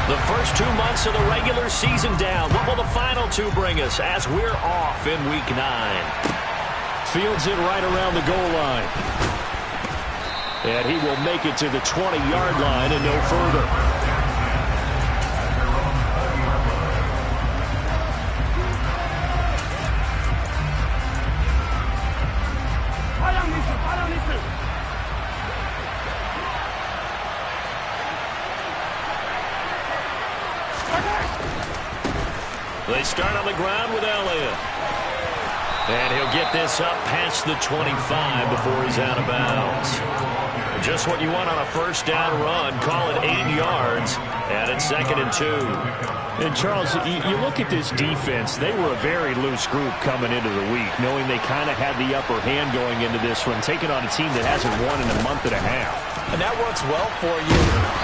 The first 2 months of the regular season down. What will the final two bring us as we're off in Week 9? Fields it right around the goal line. And he will make it to the 20-yard line and no further. They start on the ground with Elliott. And he'll get this up past the 25 before he's out of bounds. Just what you want on a first down run. Call it 8 yards. And it's 2nd and 2. And, Charles, you look at this defense. They were a very loose group coming into the week, knowing they kind of had the upper hand going into this one, taking on a team that hasn't won in a month and a half. And that works well for you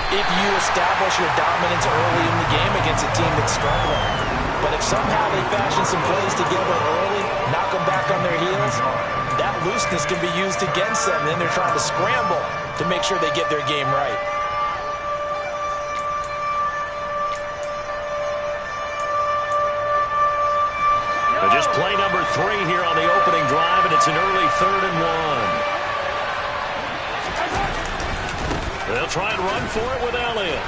if you establish your dominance early in the game against a team that's struggling. But if somehow they fashion some plays together early, knock them back on their heels, that looseness can be used against them. Then they're trying to scramble to make sure they get their game right. Just play number 3 here on the opening drive, and it's an early 3rd and 1. They'll try and run for it with Elliott.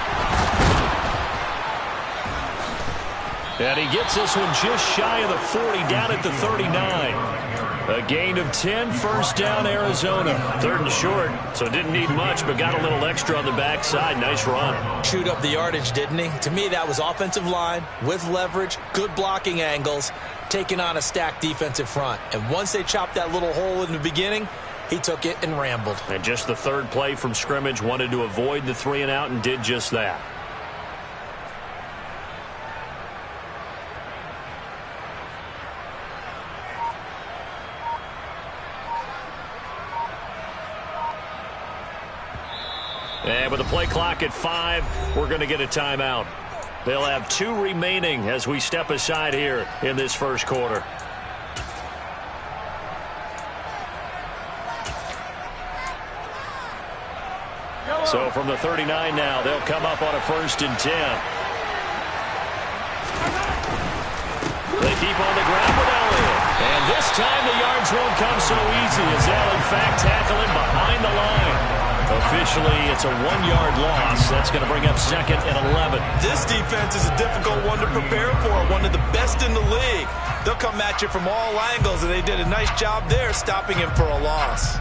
And he gets this one just shy of the 40, down at the 39. A gain of 10, first down, Arizona. 3rd and short, so didn't need much, but got a little extra on the backside. Nice run. Chewed up the yardage, didn't he? To me, that was offensive line with leverage, good blocking angles, taking on a stacked defensive front. And once they chopped that little hole in the beginning, he took it and rambled. And just the 3rd play from scrimmage, wanted to avoid the 3 and out and did just that. And with the play clock at 5, we're going to get a timeout. They'll have 2 remaining as we step aside here in this first quarter. So from the 39 now, they'll come up on a 1st and 10. They keep on the ground with Elliott. And this time the yards won't come so easy as they'll in fact tackle him behind the line. Officially, it's a 1-yard loss. That's going to bring up 2nd and 11. This defense is a difficult one to prepare for, one of the best in the league. They'll come at you from all angles, and they did a nice job there stopping him for a loss.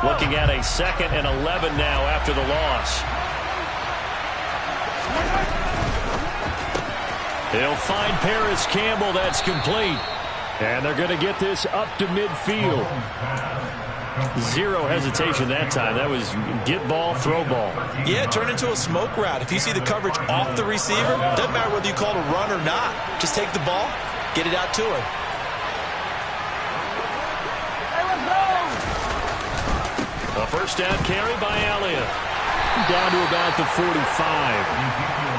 Looking at a 2nd and 11 now after the loss. He'll find Paris Campbell. That's complete. And they're going to get this up to midfield. 0 hesitation that time. That was get ball, throw ball. Yeah, turn into a smoke route. If you see the coverage off the receiver, doesn't matter whether you call it a run or not. Just take the ball, get it out to him. A first down carry by Elliott. Down to about the 45.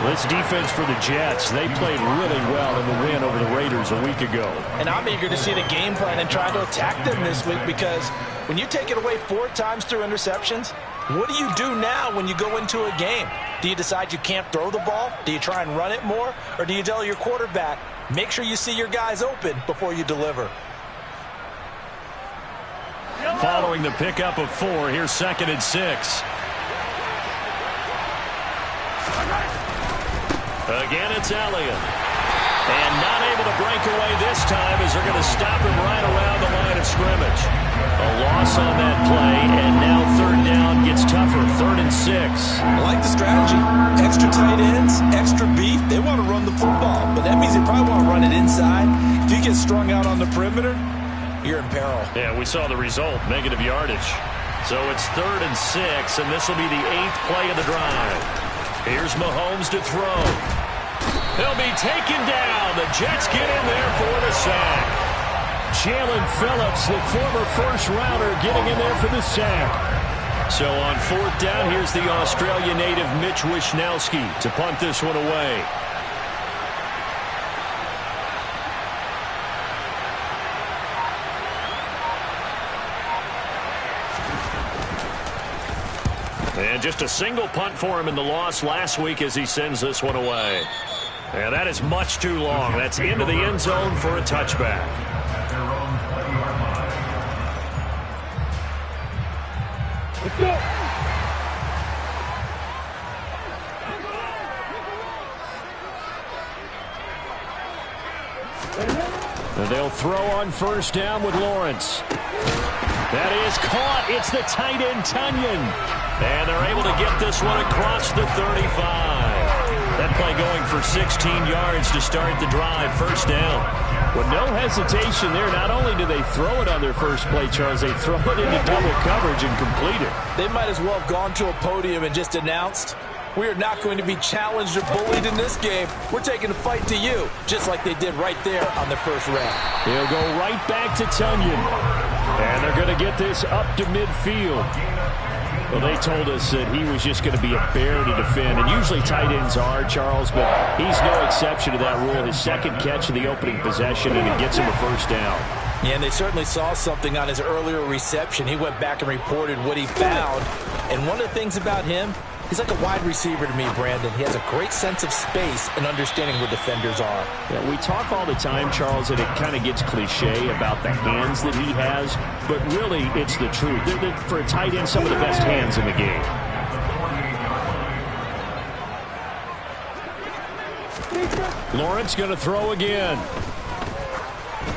This defense for the Jets, they played really well in the win over the Raiders a week ago. And I'm eager to see the game plan and try to attack them this week, because when you take it away 4 times through interceptions, what do you do now when you go into a game? Do you decide you can't throw the ball? Do you try and run it more? Or do you tell your quarterback, make sure you see your guys open before you deliver? Following the pickup of 4, here's 2nd and 6. Again, it's Elliott. And not able to break away this time as they're going to stop him right around the line of scrimmage. A loss on that play, and now 3rd down gets tougher. 3rd and 6. I like the strategy. Extra tight ends, extra beef. They want to run the football, but that means they probably want to run it inside. If you get strung out on the perimeter, you're in peril. Yeah, we saw the result, negative yardage. So it's 3rd and 6, and this will be the 8th play of the drive. Here's Mahomes to throw. He'll be taken down. The Jets get in there for the sack. Jalen Phillips, the former first-rounder, getting in there for the sack. So on 4th down, here's the Australia native Mitch Wishnowsky to punt this one away. And just a single punt for him in the loss last week as he sends this one away. And that is much too long. That's into the end zone for a touchback. Let's go. And they'll throw on first down with Lawrence. That is caught. It's the tight end, Tunyon. And they're able to get this one across the 35. That play going for 16 yards to start the drive. First down. With no hesitation there, not only do they throw it on their first play, Charles, they throw it into double coverage and complete it. They might as well have gone to a podium and just announced, we are not going to be challenged or bullied in this game. We're taking the fight to you, just like they did right there on the first round. They'll go right back to Tunyon. And they're going to get this up to midfield. Well, they told us that he was just going to be a bear to defend. And usually tight ends are, Charles, but he's no exception to that rule. His second catch of the opening possession, and it gets him a first down. Yeah, and they certainly saw something on his earlier reception. He went back and reported what he found. And one of the things about him, he's like a wide receiver to me, Brandon. He has a great sense of space and understanding where defenders are. Yeah, we talk all the time, Charles, and it kind of gets cliche about the hands that he has, but really it's the truth. For a tight end, some of the best hands in the game. Lawrence going to throw again.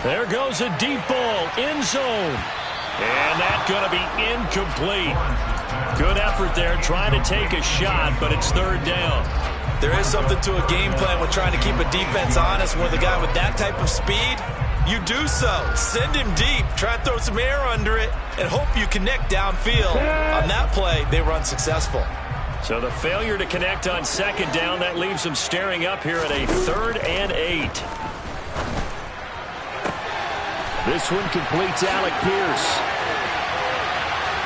There goes a deep ball, end zone. And that's going to be incomplete. Good effort there, trying to take a shot, but it's third down. There is something to a game plan with trying to keep a defense honest with a guy with that type of speed. You do so. Send him deep. Try and throw some air under it and hope you connect downfield. On that play, they were unsuccessful. So the failure to connect on second down, that leaves them staring up here at a 3rd and 8. This one completes Alec Pierce.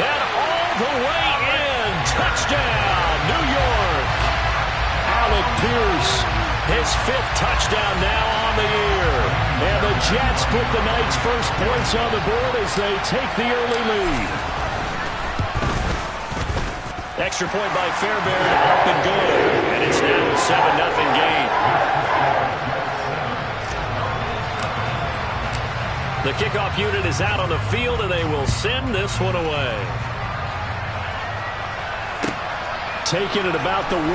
And all the way in. Touchdown, New York. Alec Pierce. His 5th touchdown now on the year. And the Jets put the Knights' first points on the board as they take the early lead. Extra point by Fairbairn, up and good. And it's now a 7-0 game. The kickoff unit is out on the field, and they will send this one away. Taking it about the 1.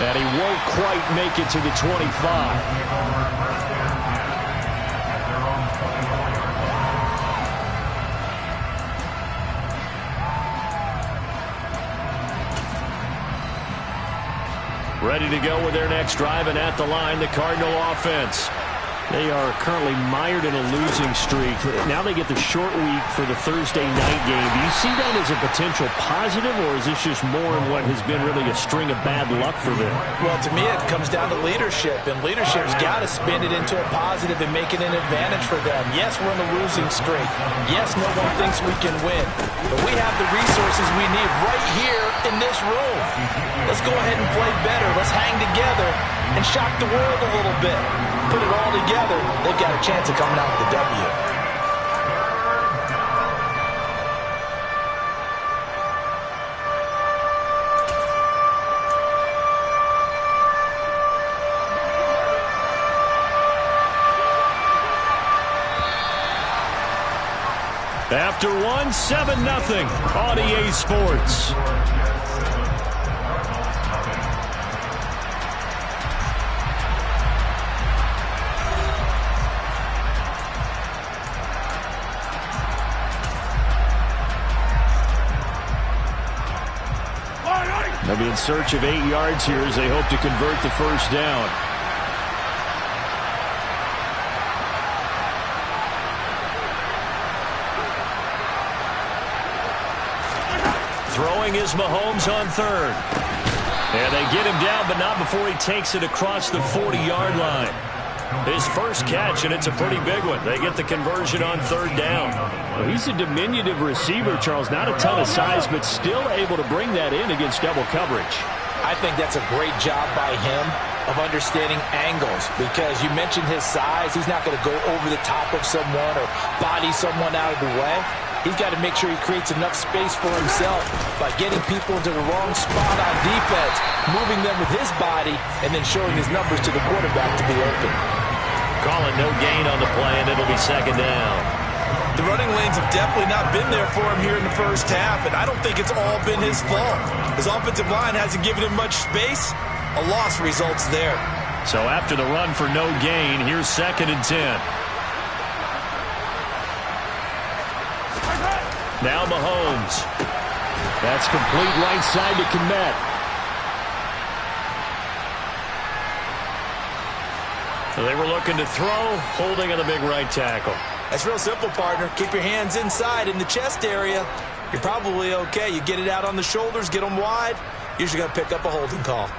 And he won't quite make it to the 25. Ready to go with their next drive, and at the line, the Cardinal offense. They are currently mired in a losing streak. Now they get the short week for the Thursday night game. Do you see that as a potential positive, or is this just more in what has been really a string of bad luck for them? Well, to me, it comes down to leadership, and leadership's got to spin it into a positive and make it an advantage for them. Yes, we're in a losing streak. Yes, no one thinks we can win, but we have the resources we need right here in this room. Let's go ahead and play better. Let's hang together and shock the world a little bit. Put it all together, they've got a chance of coming out with the W. After 1, 7-0 on EA Sports. They'll be in search of 8 yards here as they hope to convert the first down. Throwing is Mahomes on 3rd. And they get him down, but not before he takes it across the 40-yard line. His first catch, and it's a pretty big one. They get the conversion on 3rd down. Well, he's a diminutive receiver, Charles. Not a ton of size, but still able to bring that in against double coverage. I think that's a great job by him of understanding angles, because you mentioned his size. He's not going to go over the top of someone or body someone out of the way. he's got to make sure he creates enough space for himself by getting people into the wrong spot on defense, moving them with his body, and then showing his numbers to the quarterback to be open. Calling no gain on the play, and it'll be second down. The running lanes have definitely not been there for him here in the first half, and I don't think it's all been his fault. His offensive line hasn't given him much space. A loss results there. So after the run for no gain, here's 2nd and 10. Now Mahomes. That's complete right side to Kmet. So they were looking to throw, holding on the big right tackle. That's real simple, partner. Keep your hands inside in the chest area. You're probably okay. You get it out on the shoulders, get them wide. Usually going to pick up a holding call.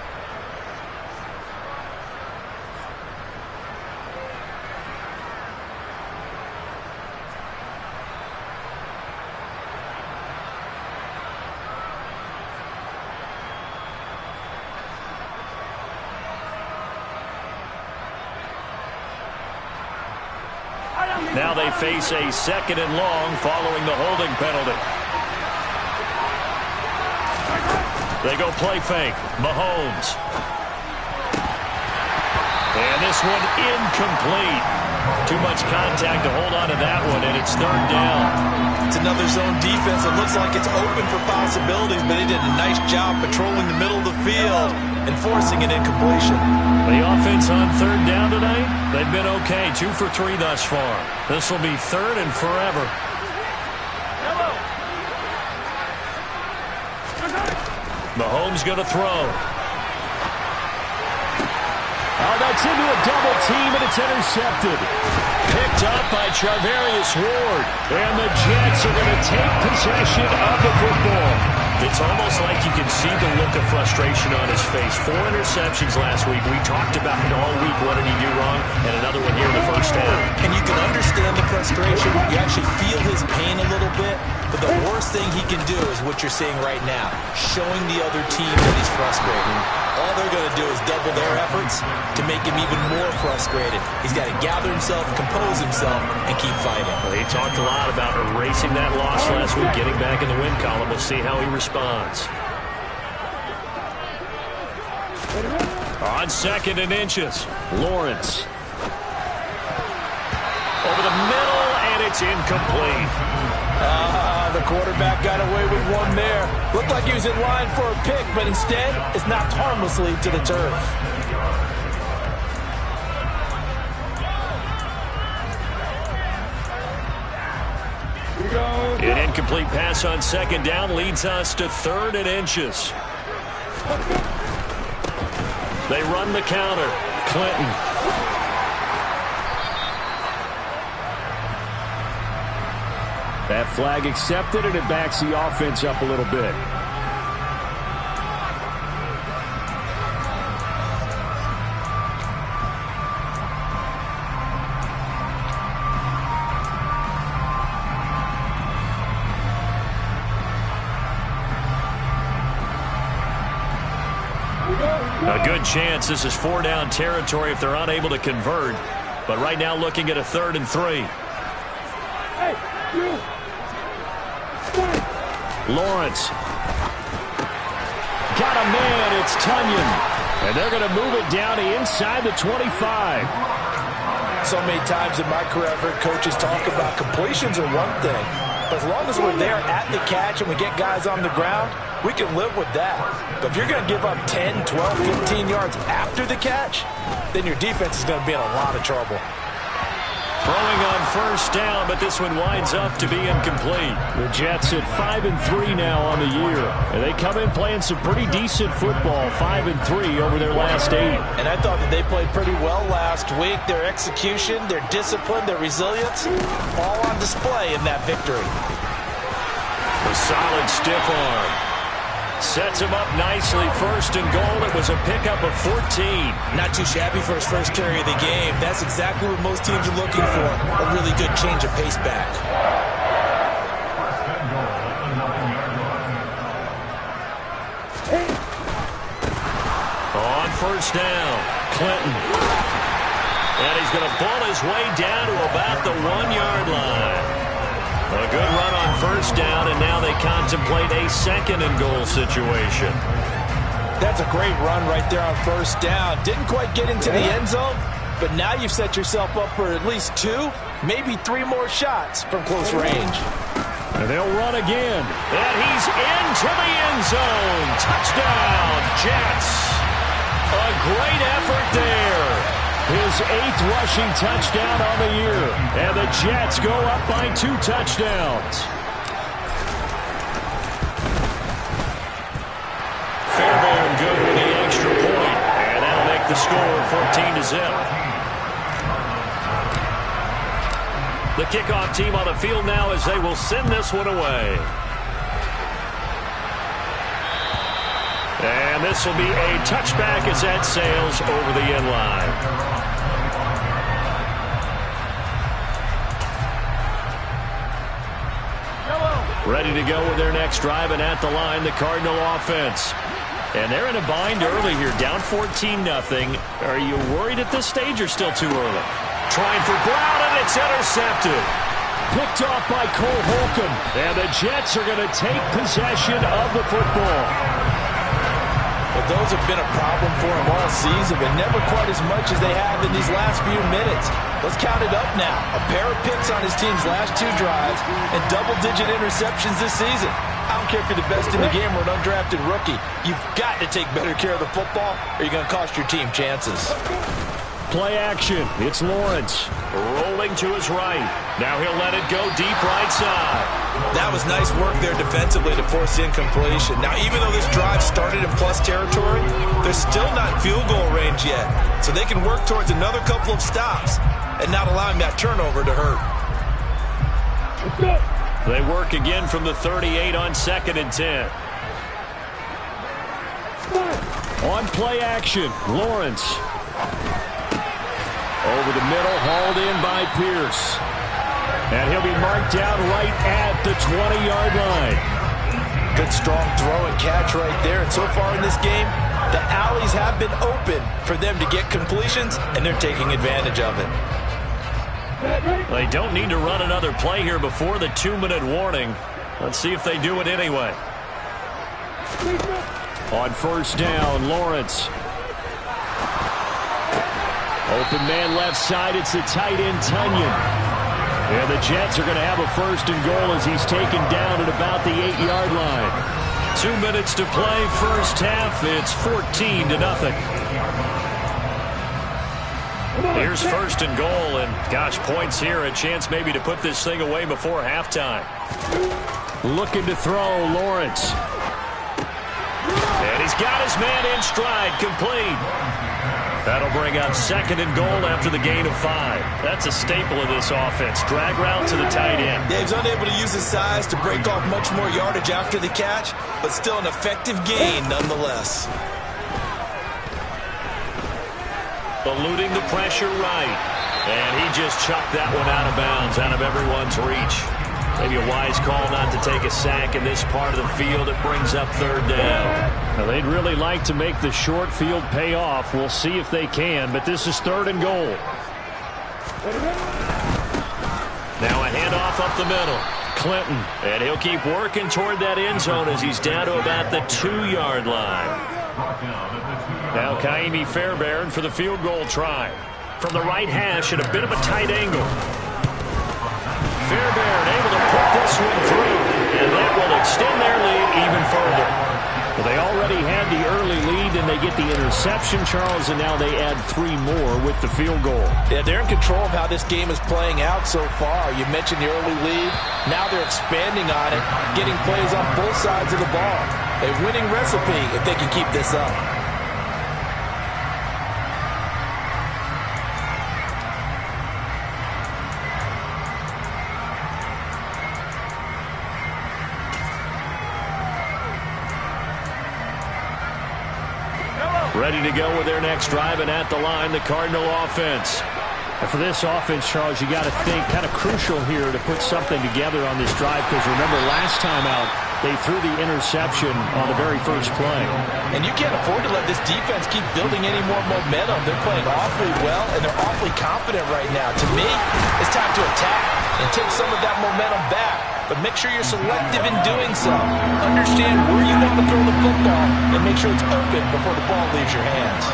Now they face a 2nd and long following the holding penalty. They go play fake. Mahomes. And this one incomplete. Too much contact to hold on to that one, and it's 3rd down. It's another zone defense. It looks like it's open for possibilities, but he did a nice job patrolling the middle of the field and forcing an incompletion. The offense on 3rd down tonight, they've been okay. 2 for 3 thus far. This will be 3rd and forever. Mahomes going to throw. Oh, that's into a double team, and it's intercepted. Picked up by Charvarius Ward. And the Jets are going to take possession of the football. It's almost like you can see the look of frustration on his face. 4 interceptions last week. We talked about it all week. What did he do wrong? And another one here in the first half. And you can understand the frustration. You actually feel his pain a little bit. But the worst thing he can do is what you're seeing right now, showing the other team that he's frustrated. All they're going to do is double their efforts to make him even more frustrated. He's got to gather himself, compose himself, and keep fighting. Well, he talked a lot about erasing that loss last week, getting back in the win column. We'll see how he responds. On 2nd and inches, Lawrence. Over the middle, and it's incomplete. The quarterback got away with one there. Looked like he was in line for a pick, but instead, it's knocked harmlessly to the turf. An incomplete pass on 2nd down leads us to 3rd and inches. They run the counter. Clinton. That flag accepted, and it backs the offense up a little bit. A good chance this is 4-down territory if they're unable to convert. But right now looking at a 3rd and 3. Lawrence. Got a man. It's Tunyon. And they're going to move it down to inside the 25. So many times in my career, I've heard coaches talk about completions are one thing. But as long as we're there at the catch and we get guys on the ground, we can live with that. But if you're going to give up 10, 12, 15 yards after the catch, then your defense is going to be in a lot of trouble. Throwing on 1st down, but this one winds up to be incomplete. The Jets at 5-3 now on the year. And they come in playing some pretty decent football, 5-3 over their last 8. And I thought that they played pretty well last week. Their execution, their discipline, their resilience, all on display in that victory. A solid stiff arm. Sets him up nicely. 1st and goal. It was a pickup of 14. Not too shabby for his first carry of the game. That's exactly what most teams are looking for. A really good change of pace back. On 1st down, Clinton. And he's going to pull his way down to about the 1-yard line. A good run on first down, and now they contemplate a second and goal situation. That's a great run right there on first down. Didn't quite get into the end zone, but now you've set yourself up for at least 2, maybe 3 more shots from close range. And they'll run again. And he's into the end zone. Touchdown, Jets. A great effort there. His 8th rushing touchdown on the year. And the Jets go up by 2 touchdowns. Fairbairn good with the extra point. And that'll make the score 14-0. The kickoff team on the field now as they will send this one away. And this will be a touchback as that sails over the end line. Ready to go with their next drive, and at the line, the Cardinal offense. And they're in a bind early here, down 14-0. Are you worried at this stage or still too early? Trying for Brown, and it's intercepted. Picked off by Cole Holcomb. And the Jets are going to take possession of the football. But those have been a problem for him all season, but never quite as much as they have in these last few minutes. Let's count it up now. A pair of picks on his team's last 2 drives and double-digit interceptions this season. I don't care if you're the best in the game or an undrafted rookie. You've got to take better care of the football or you're going to cost your team chances. Play action. It's Lawrence. Rolling to his right. Now he'll let it go deep right side. That was nice work there defensively to force incompletion. Now, even though this drive started in plus territory, they're still not field goal range yet. So they can work towards another couple of stops and not allowing that turnover to hurt. They work again from the 38 on 2nd and 10. On play action, Lawrence. Over the middle, hauled in by Pierce. And he'll be marked down right at the 20-yard line. Good strong throw and catch right there. And so far in this game, the alleys have been open for them to get completions, and they're taking advantage of it. They don't need to run another play here before the 2-minute warning. Let's see if they do it anyway. On first down, Lawrence. Open man left side. It's the tight end, Tunyon. And the Jets are going to have a first and goal as he's taken down at about the 8-yard line. 2 minutes to play first half. It's 14-0. Here's first and goal, and gosh, points here, a chance maybe to put this thing away before halftime. Looking to throw, Lawrence. And he's got his man in stride, complete. That'll bring up second and goal after the gain of 5. That's a staple of this offense. Drag route to the tight end. Dave's unable to use his size to break off much more yardage after the catch, but still an effective gain nonetheless. Eluding the pressure right. And he just chucked that one out of bounds, out of everyone's reach. Maybe a wise call not to take a sack in this part of the field. It brings up 3rd down. Now, they'd really like to make the short field pay off. We'll see if they can, but this is 3rd and goal. Now a handoff up the middle. Clinton. And he'll keep working toward that end zone as he's down to about the 2-yard line. Now Kaimi Fairbairn for the field goal try. From the right hash at a bit of a tight angle. Fairbairn able to put this one through, and that will extend their lead even further. Well, they already had the early lead, and they get the interception, Charles, and now they add 3 more with the field goal. Yeah, they're in control of how this game is playing out so far. You mentioned the early lead. Now they're expanding on it, getting plays on both sides of the ball. A winning recipe if they can keep this up. Ready to go with their next drive, and at the line, the Cardinal offense. And for this offense, Charles, you got to think kind of crucial here to put something together on this drive, because remember last time out, they threw the interception on the very first play. And you can't afford to let this defense keep building any more momentum. They're playing awfully well, and they're awfully confident right now. To me, it's time to attack. and take some of that momentum back. But make sure you're selective in doing so. Understand where you want to throw the football and make sure it's open before the ball leaves your hands.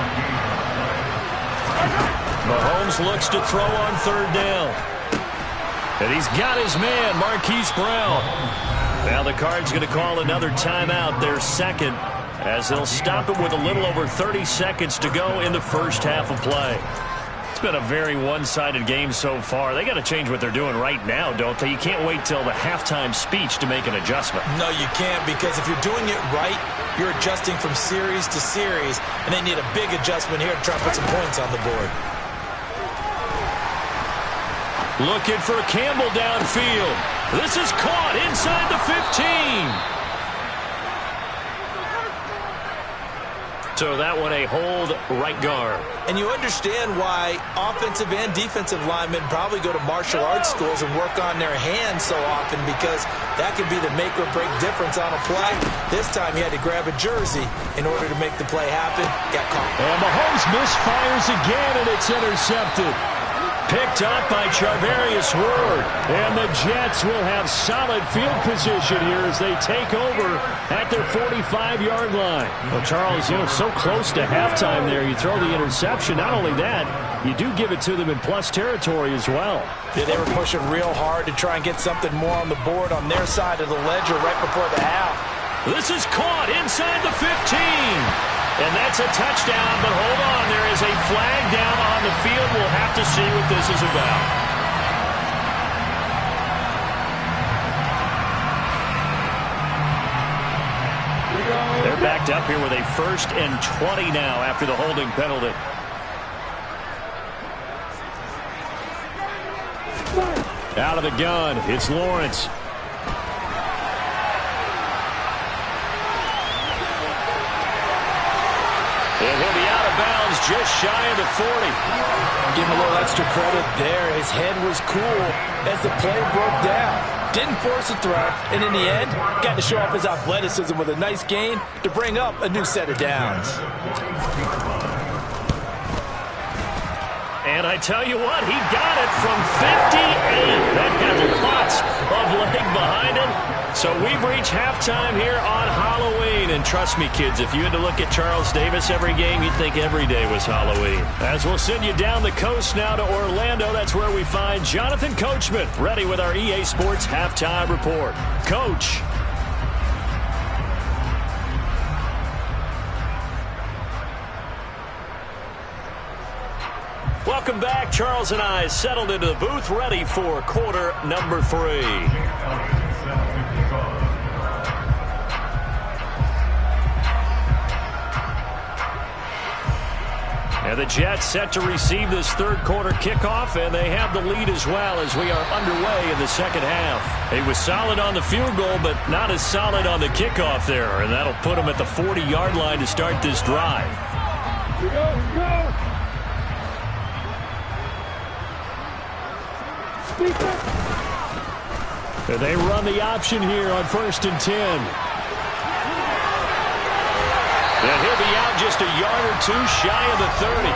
Mahomes looks to throw on third down. And he's got his man, Marquise Brown. Now the Cards going to call another timeout, their second, as they'll stop it with a little over 30 seconds to go in the first half of play. It's been a very one-sided game so far. They got to change what they're doing right now, don't they? You can't wait till the halftime speech to make an adjustment. No, you can't, because if you're doing it right, you're adjusting from series to series, and they need a big adjustment here to try to put some points on the board. Looking for Campbell downfield. This is caught inside the 15. So that one a hold right guard. And you understand why offensive and defensive linemen probably go to martial arts schools and work on their hands so often, because that could be the make or break difference on a play. This time he had to grab a jersey in order to make the play happen. Got caught. And Mahomes misfires again, and it's intercepted. Picked up by Charvarius Ward. And the Jets will have solid field position here as they take over at their 45-yard line. Well, Charles, so close to halftime there. You throw the interception. Not only that, you do give it to them in plus territory as well. Yeah, they were pushing real hard to try and get something more on the board on their side of the ledger right before the half. This is caught inside the 15. And that's a touchdown, but hold on. There is a flag down on the field. We'll have to see what this is about. They're backed up here with a 1st and 20 now after the holding penalty. Out of the gun, it's Lawrence. And he'll be out of bounds just shy of the 40. Give him a little extra credit there. His head was cool as the play broke down. Didn't force a throw, and in the end, got to show off his athleticism with a nice gain to bring up a new set of downs. And I tell you what, he got it from 58. That had lots of leg behind it. So we've reached halftime here on Halloween. And trust me, kids, if you had to look at Charles Davis every game, you'd think every day was Halloween. As we'll send you down the coast now to Orlando, that's where we find Jonathan Coachman, ready with our EA Sports Halftime Report. Coach. Welcome back. Charles and I settled into the booth, ready for quarter number 3. And the Jets set to receive this third quarter kickoff, and they have the lead as well as we are underway in the second half. He was solid on the field goal, but not as solid on the kickoff there, and that'll put him at the 40-yard line to start this drive. Go! And they run the option here on 1st and 10. And he'll be out just a yard or two shy of the 30.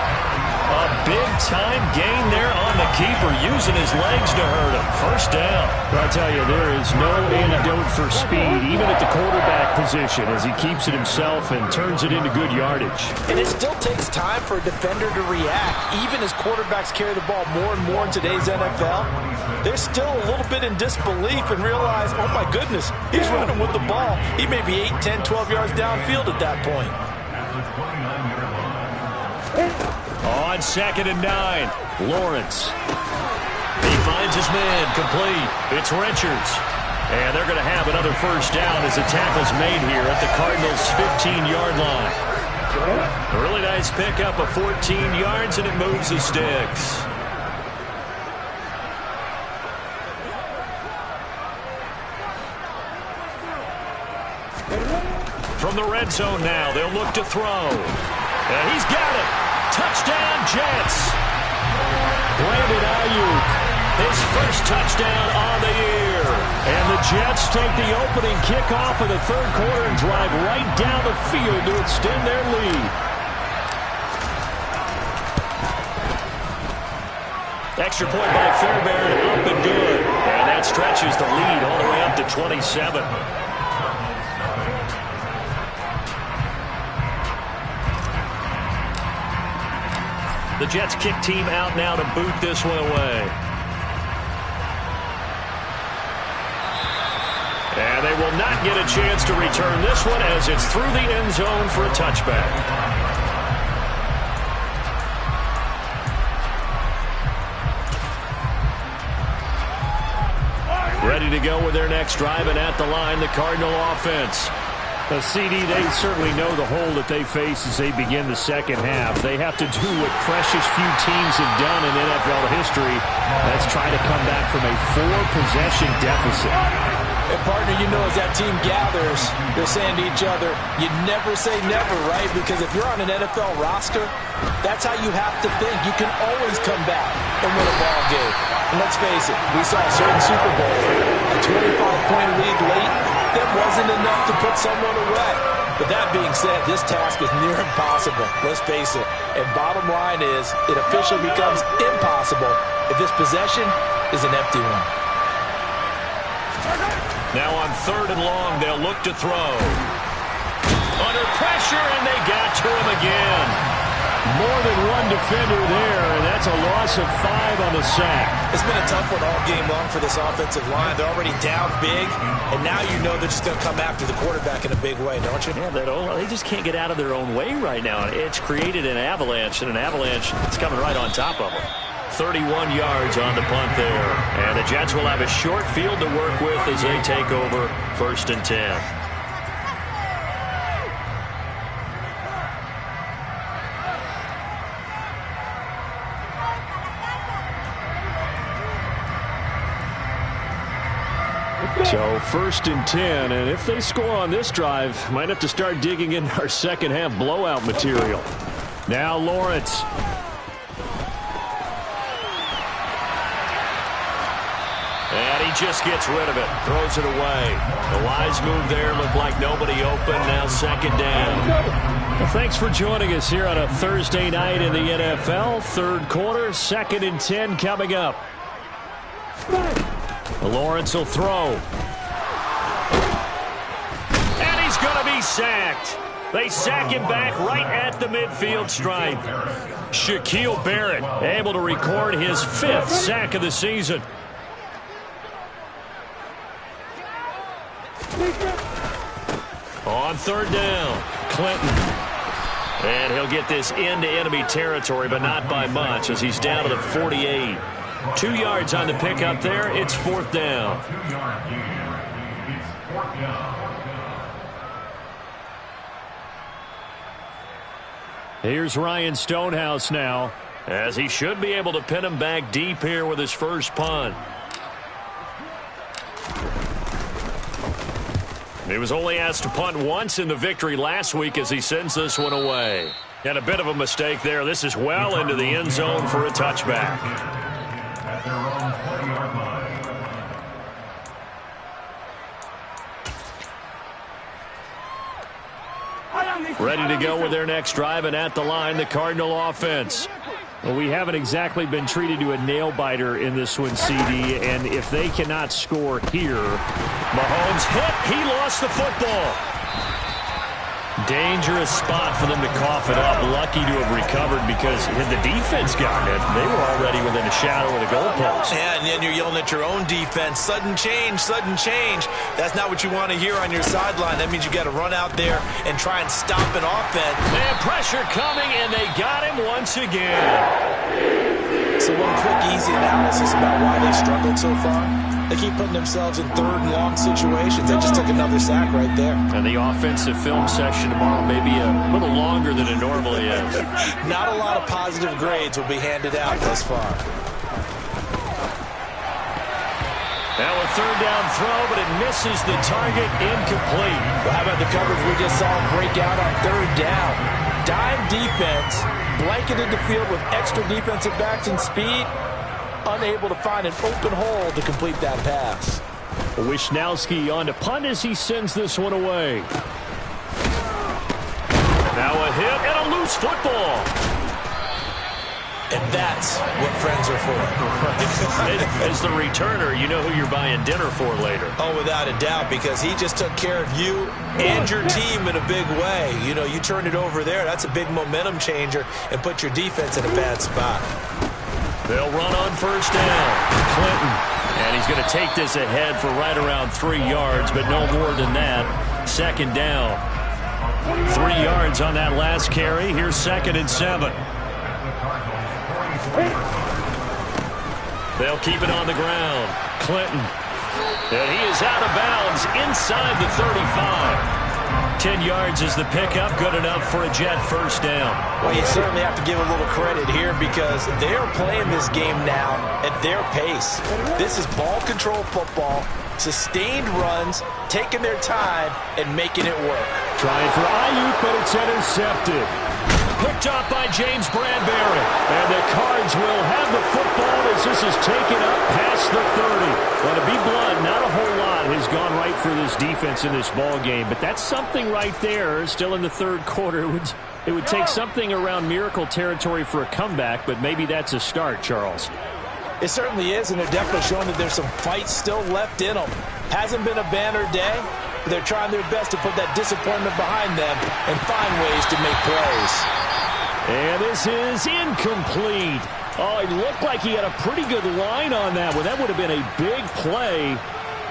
A big-time gain there on the keeper, using his legs to hurt him. First down. I tell you, there is no antidote for speed, even at the quarterback position, as he keeps it himself and turns it into good yardage. And it still takes time for a defender to react, even as quarterbacks carry the ball more and more in today's NFL. They're still a little bit in disbelief and realize, oh my goodness, he's running with the ball. He may be 8, 10, 12 yards downfield at that point. On 2nd and 9, Lawrence. He finds his man, complete. It's Richards. And they're going to have another first down as the tackle's made here at the Cardinals' 15-yard line. A really nice pickup of 14 yards, and it moves the sticks. From the red zone now, they'll look to throw. And he's got it. Touchdown, Jets. Brandon Ayuk, his first touchdown on the year. And the Jets take the opening kickoff of the third quarter and drive right down the field to extend their lead. Extra point by Fairbairn, up and good. stretches the lead all the way up to 27. The Jets kick team out now to boot this one away. And they will not get a chance to return this one as it's through the end zone for a touchback. Ready to go with their next drive, and at the line, the Cardinal offense. The CD, they certainly know the hole that they face as they begin the second half. They have to do what precious few teams have done in NFL history. That's try to come back from a 4-possession deficit. And, partner, you know, as that team gathers, they're saying to each other, you never say never, right? Because if you're on an NFL roster, that's how you have to think. You can always come back and win a ball game. And let's face it, we saw a certain Super Bowl, a 25-point lead late, that wasn't enough to put someone away. But that being said, this task is near impossible. Let's face it. And bottom line is, it officially becomes impossible if this possession is an empty one. Now on 3rd and long, they'll look to throw. Under pressure, and they got to him again. More than one defender there, and that's a loss of 5 on the sack. It's been a tough one all game long for this offensive line. They're already down big, and now you know they're just going to come after the quarterback in a big way, don't you? Yeah, they just can't get out of their own way right now. It's created an avalanche, and an avalanche is coming right on top of them. 31 yards on the punt there. And the Jets will have a short field to work with as they take over 1st and 10. So 1st and 10, and if they score on this drive, might have to start digging in our second half blowout material. Now Lawrence. And he just gets rid of it, throws it away. The wise move there, looked like nobody open, now 2nd down. Well, thanks for joining us here on a Thursday night in the NFL. 3rd quarter, 2nd and 10 coming up. Lawrence will throw. And he's going to be sacked. They sack him back right at the midfield stripe. Shaquille Barrett able to record his 5th sack of the season. On 3rd down, Clinton. And he'll get this into enemy territory, but not by much as he's down to the 48. 2 yards on the pickup there. It's 4th down. Here's Ryan Stonehouse now, as he should be able to pin him back deep here with his first punt. He was only asked to punt once in the victory last week as he sends this one away. And a bit of a mistake there. This is well into the end zone for a touchback. Ready to go with their next drive, and at the line, the Cardinal offense. Well, we haven't exactly been treated to a nail-biter in this one, CD, and if they cannot score here. Mahomes hit. He lost the football. Dangerous spot for them to cough it up. Lucky to have recovered because had the defense gotten it, they were already within a shadow of the goalpost. Yeah, and then you're yelling at your own defense. Sudden change, sudden change. That's not what you want to hear on your sideline. That means you got to run out there and try and stop an offense. And pressure coming, and they got him once again. So one quick, easy analysis about why they struggled so far. They keep putting themselves in 3rd and long situations. They just took another sack right there. And the offensive film session tomorrow may be a little longer than it normally is. Not a lot of positive grades will be handed out thus far. Now a 3rd down throw, but it misses the target, incomplete. Well, how about the coverage we just saw break out on 3rd down? Dime defense, blanketed the field with extra defensive backs and speed. Unable to find an open hole to complete that pass. Wishnowski on to punt as he sends this one away. Now a hit and a loose football. And that's what friends are for. As the returner, you know who you're buying dinner for later. Oh, without a doubt, because he just took care of you and your team in a big way. You know, you turned it over there. That's a big momentum changer and put your defense in a bad spot. They'll run on first down. Clinton. And he's going to take this ahead for right around 3 yards, but no more than that. Second down. 3 yards on that last carry. Here's 2nd and 7. They'll keep it on the ground. Clinton. And he is out of bounds inside the 35. 10 yards is the pickup. Good enough for a Jet first down. Well, you certainly have to give a little credit here because they're playing this game now at their pace. This is ball control football, sustained runs, taking their time, and making it work. Trying for Ayuk, but it's intercepted. Picked up by James Bradbury. And the Cards will have the football as this is taken up past the 30. Well, to be blunt, not a whole lot has gone right for this defense in this ball game, but that's something right there. Still in the third quarter. It would take something around miracle territory for a comeback, but maybe that's a start, Charles. It certainly is, and they're definitely showing that there's some fight still left in them. Hasn't been a banner day, but they're trying their best to put that disappointment behind them and find ways to make plays. And this is incomplete. Oh, it looked like he had a pretty good line on that one. That would have been a big play,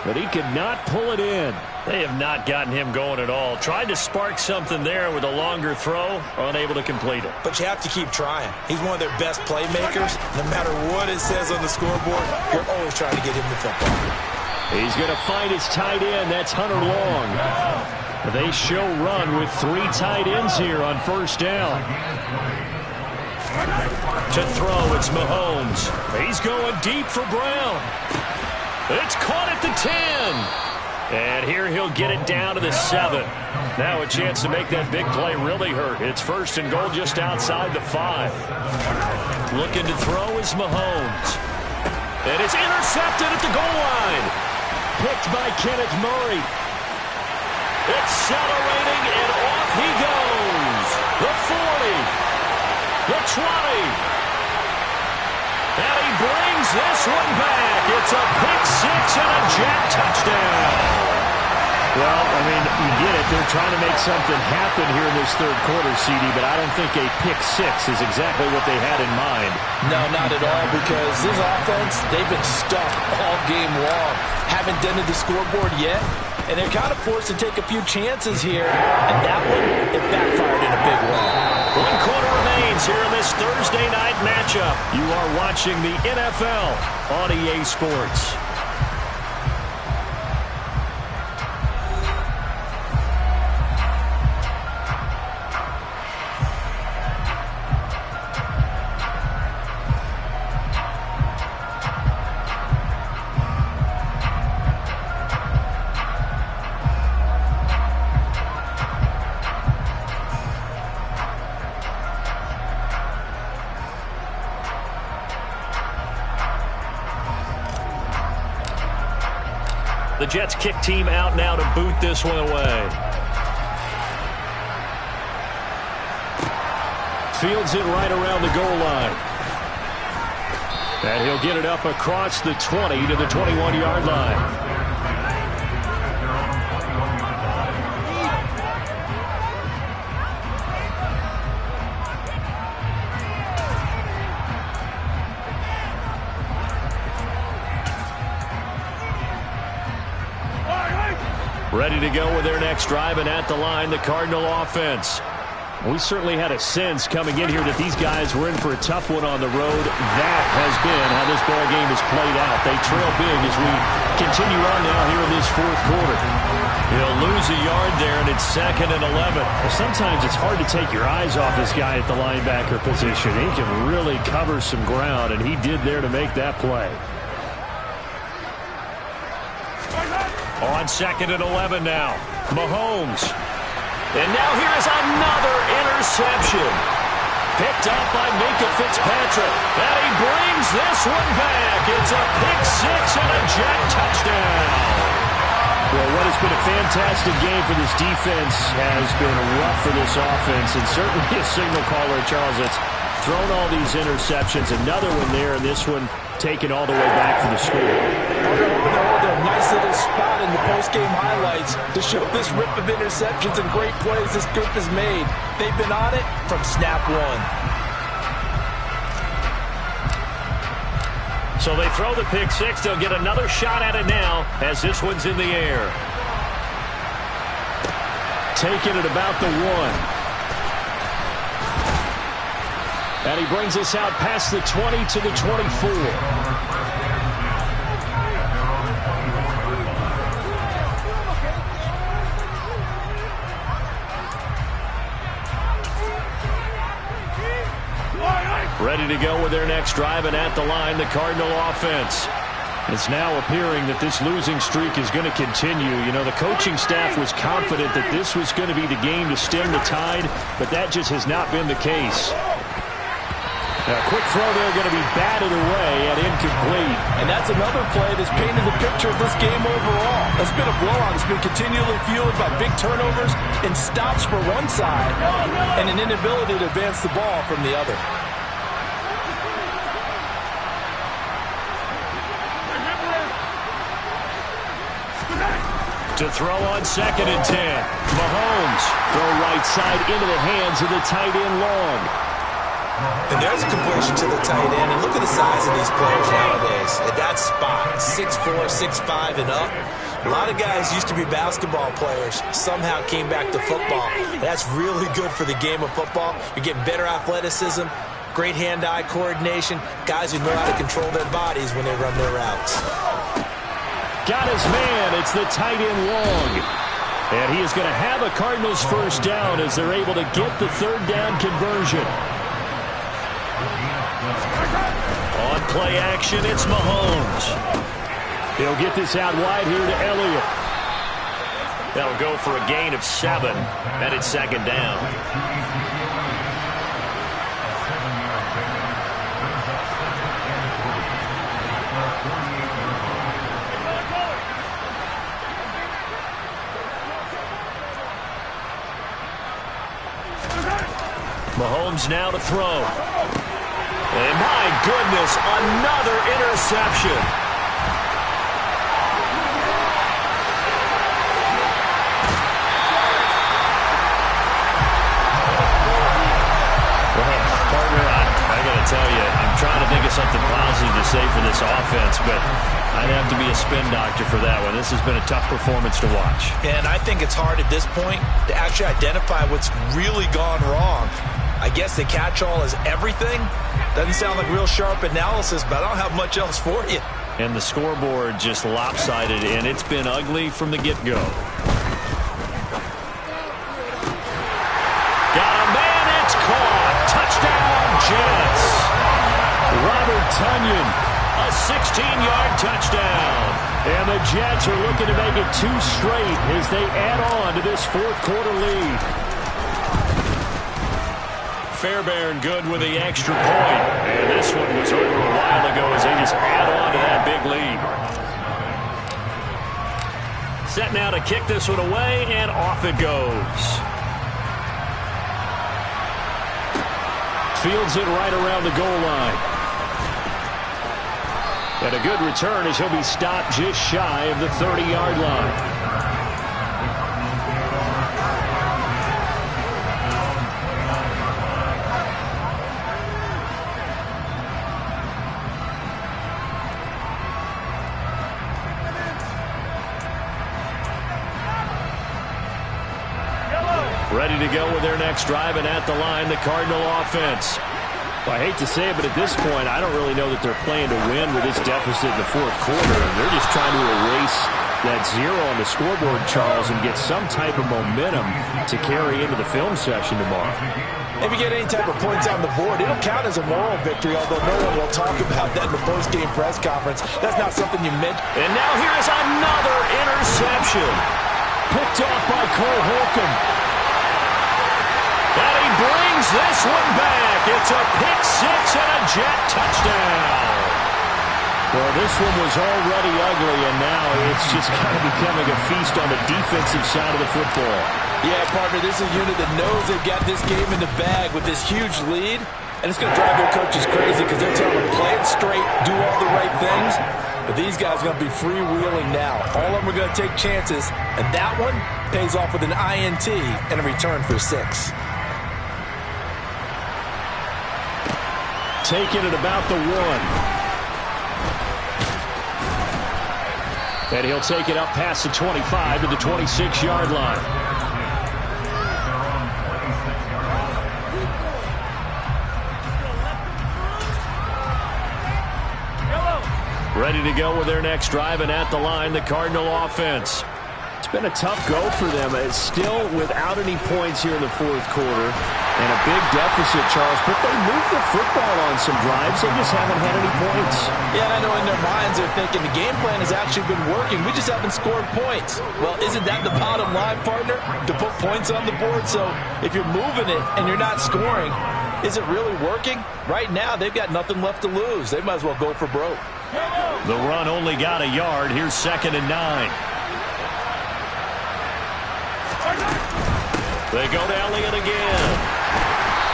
but he could not pull it in. They have not gotten him going at all. Tried to spark something there with a longer throw, unable to complete it. But you have to keep trying. He's one of their best playmakers. No matter what it says on the scoreboard, you're always trying to get him the football. He's going to find his tight end. That's Hunter Long. They show run with 3 tight ends here on first down. To throw, it's Mahomes. He's going deep for Brown. It's caught at the 10. And here he'll get it down to the 7. Now a chance to make that big play really hurt. It's 1st and goal just outside the 5. Looking to throw is Mahomes. And it's intercepted at the goal line. Picked by Kenneth Murray. Accelerating, and off he goes. The 40. The 20. And he brings this one back. It's a pick 6 and a Jet touchdown. Well, I mean, you get it. They're trying to make something happen here in this third quarter, CD, but I don't think a pick 6 is exactly what they had in mind. No, not at all, because this offense, they've been stuck all game long. Haven't dented the scoreboard yet, and they're kind of forced to take a few chances here, and that one, it backfired in a big way. 1 quarter remains here in this Thursday night matchup. You are watching the NFL on EA Sports. The Jets kick team out now to boot this one away. Fields it right around the goal line. And he'll get it up across the 20 to the 21-yard line. Ready to go with their next drive, and at the line, the Cardinal offense. We certainly had a sense coming in here that these guys were in for a tough one on the road. That has been how this ball game has played out. They trail big as we continue on now here in this fourth quarter. He'll lose a yard there, and it's 2nd and 11. Well, sometimes it's hard to take your eyes off this guy at the linebacker position. He can really cover some ground, and he did there to make that play. On 2nd and 11 now. Mahomes. And now here is another interception. Picked up by Minka Fitzpatrick. And he brings this one back. It's a pick 6 and a Jet touchdown. Well, what has been a fantastic game for this defense has been rough for this offense, and certainly a signal caller, Charles. thrown all these interceptions. Another one there, and this one taken all the way back for the score. They're hoping to hold a nice little spot in the post-game highlights to show this rip of interceptions and great plays this group has made. They've been on it from snap one. So they throw the pick six. They'll get another shot at it now as this one's in the air. Taking it about the 1. And he brings us out past the 20 to the 24. Ready to go with their next drive, and at the line, the Cardinal offense. It's now appearing that this losing streak is going to continue. You know, the coaching staff was confident that this was going to be the game to stem the tide, but that just has not been the case. A quick throw there, going to be batted away and incomplete. And that's another play that's painted the picture of this game overall. It's been a blowout. It's been continually fueled by big turnovers and stops for one side and an inability to advance the ball from the other. To throw on 2nd and 10. Mahomes throw right side into the hands of the tight end Long. And there's a completion to the tight end. And look at the size of these players nowadays. At that spot, 6'4", 6'5", and up. A lot of guys used to be basketball players, somehow came back to football. That's really good for the game of football. You're getting better athleticism, great hand-eye coordination, guys who know how to control their bodies when they run their routes. Got his man. It's the tight end Long. And he is going to have a Cardinals first down as they're able to get the third down conversion. On play action, it's Mahomes. He'll get this out wide here to Elliott. That'll go for a gain of 7, and it's 2nd down. Mahomes now to throw. And my goodness, another interception. Well, partner, I got to tell you, I'm trying to think of something positive to say for this offense, but I'd have to be a spin doctor for that one. This has been a tough performance to watch. And I think it's hard at this point to actually identify what's really gone wrong. I guess the catch-all is everything. Doesn't sound like real sharp analysis, but I don't have much else for you. And the scoreboard just lopsided, and it's been ugly from the get-go. Got a man, it's caught. Touchdown, Jets. Robert Tonyan. A 16-yard touchdown. And the Jets are looking to make it 2 straight as they add on to this fourth quarter lead. Fairbairn good with the extra point. And this one was over a while ago as they just add on to that big lead. Set now to kick this one away, and off it goes. Fields it right around the goal line. And a good return as he'll be stopped just shy of the 30-yard line. Ready to go with their next drive, and at the line, the Cardinal offense. Well, I hate to say it, but at this point, I don't really know that they're playing to win with this deficit in the fourth quarter. They're just trying to erase that 0 on the scoreboard, Charles, and get some type of momentum to carry into the film session tomorrow. If you get any type of points on the board, it'll count as a moral victory, although no one will talk about that in the post-game press conference. That's not something you meant. And now here's another interception. Picked off by Cole Holcomb. And he brings this one back. It's a pick 6 and a Jet touchdown. Well, this one was already ugly, and now it's just kind of becoming a feast on the defensive side of the football. Yeah, partner, this is a unit that knows they've got this game in the bag with this huge lead. And it's going to drive their coaches crazy because they're telling them play it straight, do all the right things. But these guys are going to be freewheeling now. All of them are going to take chances, and that one pays off with an INT and a return for 6. Taking it about the 1. And he'll take it up past the 25 to the 26-yard line. Ready to go with their next drive, and at the line, the Cardinal offense. It's been a tough go for them. It's still without any points here in the fourth quarter. And a big deficit, Charles. But they moved the football on some drives. They just haven't had any points. Yeah, and I know in their minds they're thinking the game plan has actually been working. We just haven't scored points. Well, isn't that the bottom line, partner? To put points on the board. So if you're moving it and you're not scoring, is it really working? Right now, they've got nothing left to lose. They might as well go for broke. The run only got a yard. Here's 2nd and 9. They go to Elliott again.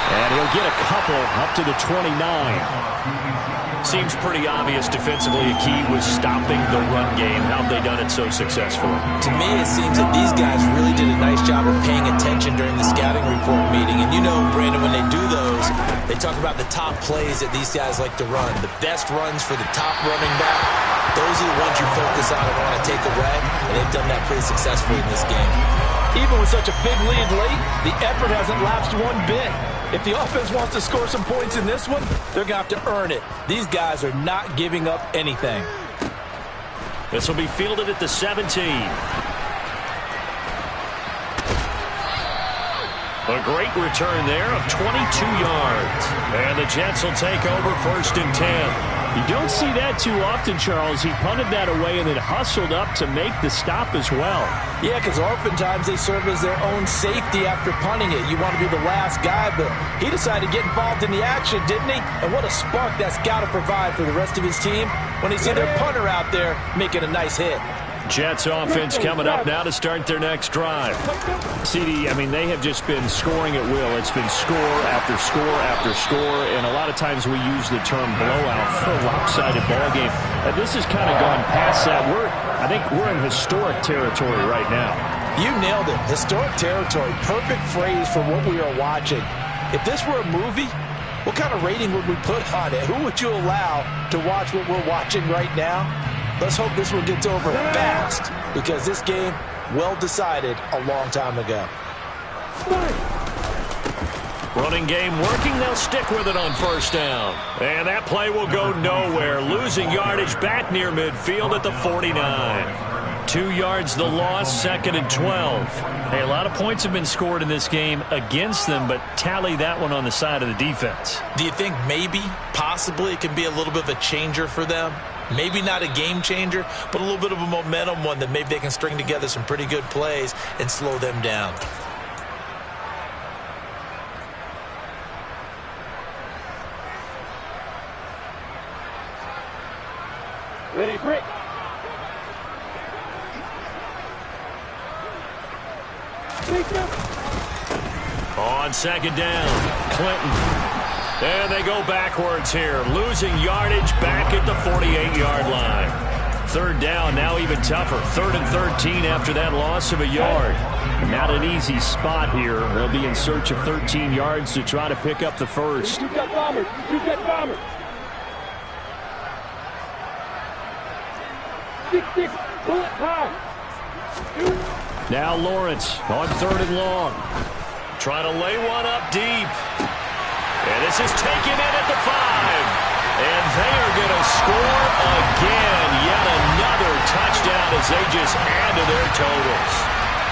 And he'll get a couple up to the 29. Seems pretty obvious defensively a key was stopping the run game. How have they done it so successfully? To me, it seems that these guys really did a nice job of paying attention during the scouting report meeting. And you know, Brandon, when they do those, they talk about the top plays that these guys like to run. The best runs for the top running back. Those are the ones you focus on and want to take away. And they've done that pretty successfully in this game. Even with such a big lead late, the effort hasn't lapsed one bit. If the offense wants to score some points in this one, they're going to have to earn it. These guys are not giving up anything. This will be fielded at the 17. A great return there of 22 yards. And the Jets will take over 1st and 10. You don't see that too often, Charles. He punted that away and then hustled up to make the stop as well. Yeah, because oftentimes they serve as their own safety after punting it. You want to be the last guy, but he decided to get involved in the action, didn't he? And what a spark that's got to provide for the rest of his team when they see their punter out there making a nice hit. Jets offense coming up now to start their next drive. CD, I mean, they have just been scoring at will. It's been score after score after score, and a lot of times we use the term blowout for a lopsided ball game. This has kind of gone past that. I think we're in historic territory right now. You nailed it. Historic territory. Perfect phrase for what we are watching. If this were a movie, what kind of rating would we put on it? Who would you allow to watch what we're watching right now? Let's hope this one gets over fast, because this game, well decided a long time ago. Running game working. They'll stick with it on 1st down. And that play will go nowhere. Losing yardage back near midfield at the 49. 2 yards the loss, 2nd and 12. Hey, a lot of points have been scored in this game against them, but tally that one on the side of the defense. Do you think maybe, possibly, it can be a little bit of a changer for them? Maybe not a game changer, but a little bit of a momentum one that maybe they can string together some pretty good plays and slow them down. Ready, break. On 2nd down, Clinton. And they go backwards here, losing yardage back at the 48-yard line. 3rd down, now even tougher. 3rd and 13 after that loss of a yard. Not an easy spot here. They'll be in search of 13 yards to try to pick up the first. You got bombers. You got bombers. 6-6, bullet time. Now Lawrence on 3rd and long. Trying to lay one up deep. And this is taken in at the 5. And they are going to score again. Yet another touchdown as they just add to their totals.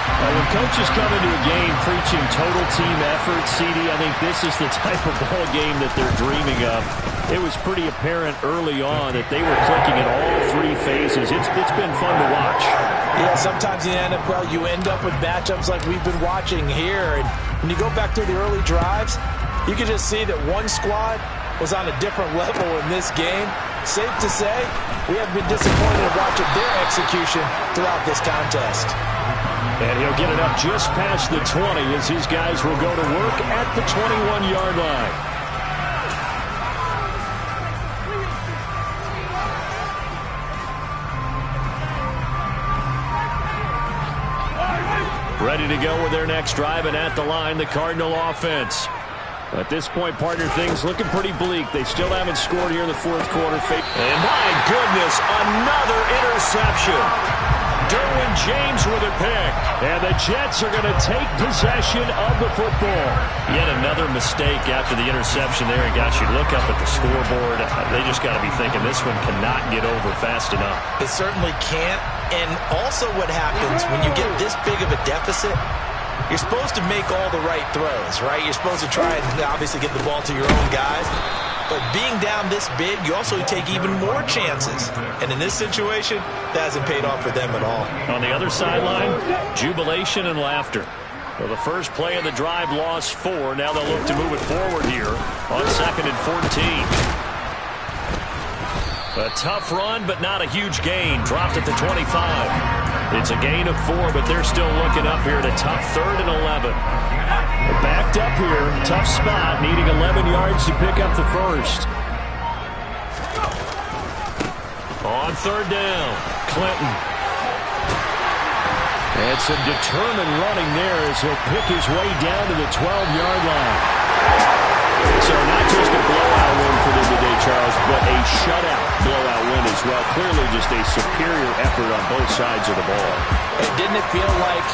When coaches come into a game preaching total team effort, CD, I think this is the type of ball game that they're dreaming of. It was pretty apparent early on that they were clicking in all 3 phases. It's been fun to watch. Yeah, sometimes in the NFL you end up with matchups like we've been watching here. And when you go back through the early drives, you can just see that one squad was on a different level in this game. Safe to say, we have been disappointed in watching their execution throughout this contest. And he'll get it up just past the 20 as his guys will go to work at the 21-yard line. Ready to go with their next drive, and at the line, the Cardinal offense. At this point, partner, things looking pretty bleak. They still haven't scored here in the fourth quarter. And my goodness, another interception. Derwin James with a pick. And the Jets are going to take possession of the football. Yet another mistake after the interception there. And gosh, you look up at the scoreboard. They just got to be thinking this one cannot get over fast enough. It certainly can't. And also what happens when you get this big of a deficit, you're supposed to make all the right throws, right? You're supposed to try and obviously get the ball to your own guys. But being down this big, you also take even more chances. And in this situation, that hasn't paid off for them at all. On the other sideline, jubilation and laughter. Well, the first play of the drive lost 4. Now they'll look to move it forward here on 2nd and 14. A tough run, but not a huge gain. Dropped at the 25. It's a gain of 4, but they're still looking up here at a tough 3rd and 11. They're backed up here. Tough spot, needing 11 yards to pick up the first. On 3rd down, Clinton. And some determined running there as he'll pick his way down to the 12-yard line. So not just a blowout win for them today, Charles, but a shutout blowout win as well. Clearly just a superior effort on both sides of the ball. And didn't it feel like